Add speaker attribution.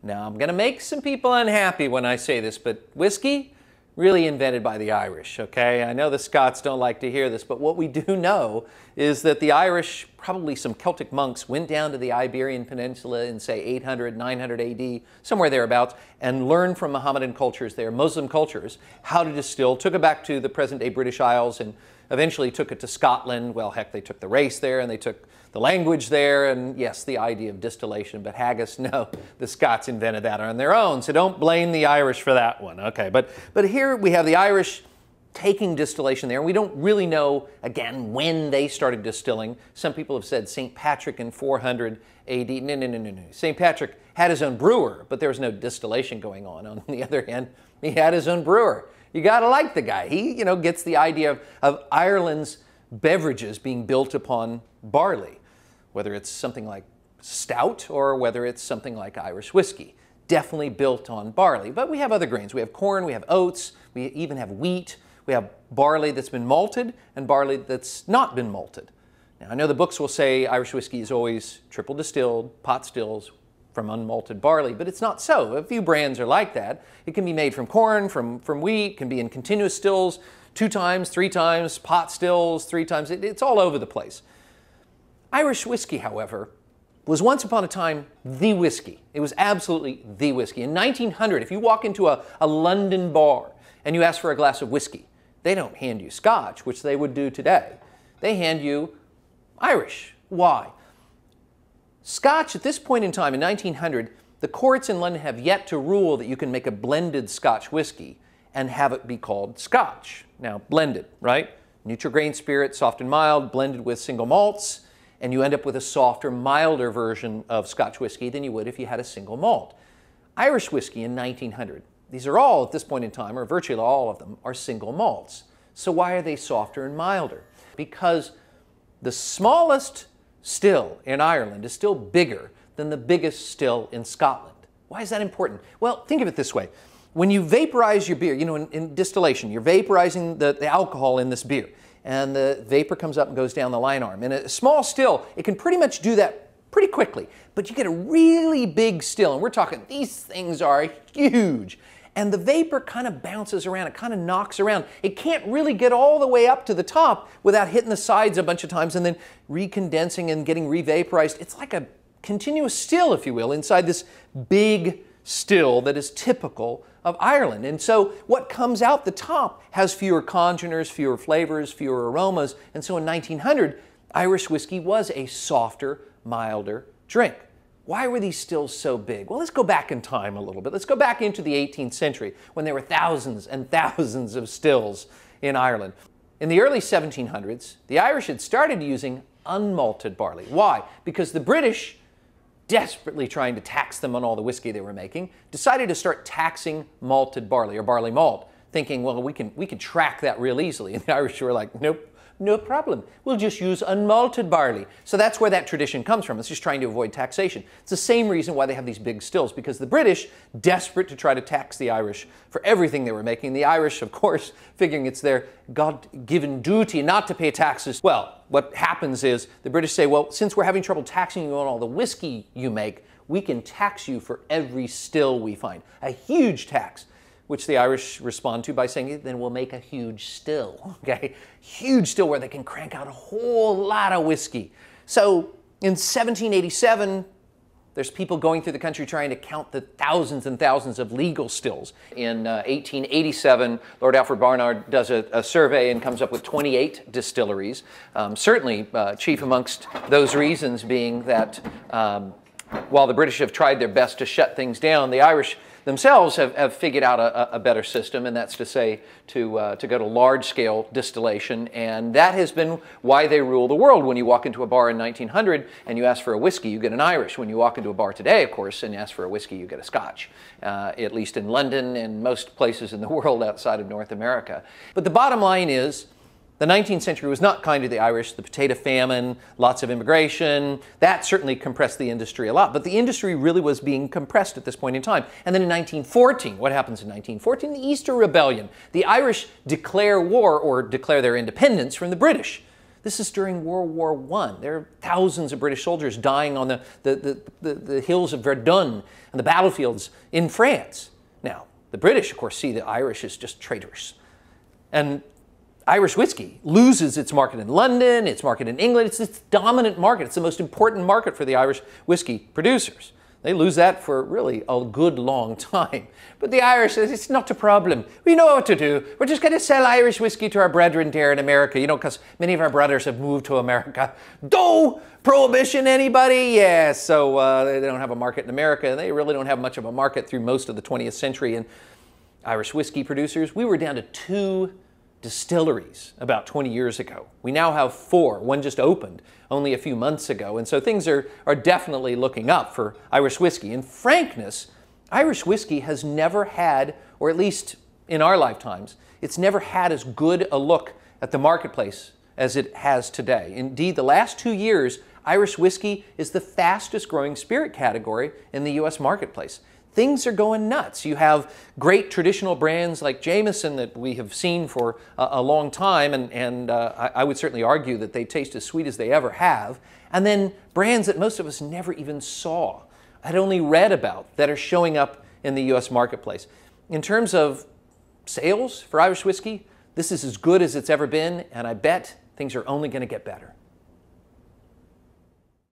Speaker 1: Now, I'm going to make some people unhappy when I say this, but whiskey, really invented by the Irish, okay? I know the Scots don't like to hear this, but what we do know is that the Irish, probably some Celtic monks, went down to the Iberian Peninsula in, say, 800, 900 AD, somewhere thereabouts, and learned from Mohammedan cultures there, Muslim cultures, how to distill, took it back to the present-day British Isles, and eventually took it to Scotland. Well, heck, they took the race there, and they took the language there, and yes, the idea of distillation. But haggis, no, the Scots invented that on their own, so don't blame the Irish for that one. Okay, but here we have the Irish taking distillation there, and we don't really know, again, when they started distilling. Some people have said St. Patrick in 400 AD. No. St. Patrick had his own brewer, but there was no distillation going on. On the other hand, he had his own brewer. You got to like the guy. He, gets the idea of Ireland's beverages being built upon barley, whether it's something like stout or whether it's something like Irish whiskey. Definitely built on barley. But we have other grains. We have corn, we have oats, we even have wheat. We have barley that's been malted and barley that's not been malted. Now, I know the books will say Irish whiskey is always triple distilled, pot stills from unmalted barley, but it's not so. A few brands are like that. It can be made from corn, from wheat, can be in continuous stills 2 times, 3 times, pot stills 3 times. It's all over the place. Irish whiskey, however, was once upon a time the whiskey. It was absolutely the whiskey. In 1900, if you walk into a London bar and you ask for a glass of whiskey, they don't hand you Scotch, which they would do today. They hand you Irish. Why? Scotch, at this point in time, in 1900, the courts in London have yet to rule that you can make a blended Scotch whiskey and have it be called Scotch. Now, blended, right? Neutral grain spirit, soft and mild, blended with single malts, and you end up with a softer, milder version of Scotch whiskey than you would if you had a single malt. Irish whiskey in 1900, these are all, at this point in time, or virtually all of them, are single malts. So why are they softer and milder? Because the smallest still in Ireland is still bigger than the biggest still in Scotland. Why is that important? Well, think of it this way. When you vaporize your beer, in distillation, you're vaporizing the alcohol in this beer, and the vapor comes up and goes down the line arm. In a small still, it can pretty much do that pretty quickly, but you get a really big still, and we're talking, these things are huge. And the vapor kind of bounces around, it kind of knocks around. It can't really get all the way up to the top without hitting the sides a bunch of times and then recondensing and getting revaporized. It's like a continuous still, if you will, inside this big still that is typical of Ireland. And so what comes out the top has fewer congeners, fewer flavors, fewer aromas. And so in 1900, Irish whiskey was a softer, milder drink. Why were these stills so big? Well, let's go back in time a little bit. Let's go back into the 18th century when there were thousands and thousands of stills in Ireland. In the early 1700s, the Irish had started using unmalted barley. Why? Because the British, desperately trying to tax them on all the whiskey they were making, decided to start taxing malted barley or barley malt, thinking, well, we can track that real easily. And the Irish were like, nope. No problem. We'll just use unmalted barley. So that's where that tradition comes from. It's just trying to avoid taxation. It's the same reason why they have these big stills, because the British, desperate to try to tax the Irish for everything they were making, the Irish, of course, figuring it's their God-given duty not to pay taxes. Well, what happens is the British say, well, since we're having trouble taxing you on all the whiskey you make, we can tax you for every still we find. A huge tax, which the Irish respond to by saying, then we'll make a huge still, okay? Huge still where they can crank out a whole lot of whiskey. So in 1787, there's people going through the country trying to count the thousands and thousands of legal stills. In 1887, Lord Alfred Barnard does a survey and comes up with 28 distilleries. Certainly chief amongst those reasons being that while the British have tried their best to shut things down, the Irish themselves have figured out a better system, and that's to say to go to large-scale distillation, and that has been why they rule the world. When you walk into a bar in 1900 and you ask for a whiskey, you get an Irish. When you walk into a bar today, of course, and you ask for a whiskey, you get a Scotch, at least in London and most places in the world outside of North America. But the bottom line is, the 19th century was not kind to the Irish. The potato famine, lots of immigration, that certainly compressed the industry a lot. But the industry really was being compressed at this point in time. And then in 1914, what happens in 1914? The Easter Rebellion. The Irish declare war or declare their independence from the British. This is during World War I. There are thousands of British soldiers dying on the hills of Verdun and the battlefields in France. Now, the British, of course, see the Irish as just traitors. And Irish whiskey loses its market in London, its market in England. It's its dominant market. It's the most important market for the Irish whiskey producers. They lose that for really a good long time. But the Irish says, it's not a problem. We know what to do. We're just going to sell Irish whiskey to our brethren here in America, you know, because many of our brothers have moved to America. Do prohibition, anybody? Yeah, so they don't have a market in America. They really don't have much of a market through most of the 20th century. And Irish whiskey producers, we were down to 2 distilleries about 20 years ago. We now have 4. One just opened only a few months ago. And so things are definitely looking up for Irish whiskey. In frankness, Irish whiskey has never had, or at least in our lifetimes, it's never had as good a look at the marketplace as it has today. Indeed, the last 2 years, Irish whiskey is the fastest growing spirit category in the U.S. marketplace. Things are going nuts. You have great traditional brands like Jameson that we have seen for a long time, and I would certainly argue that they taste as sweet as they ever have. And then brands that most of us never even saw, had only read about, that are showing up in the U.S. marketplace. In terms of sales for Irish whiskey, this is as good as it's ever been, and I bet things are only going to get better.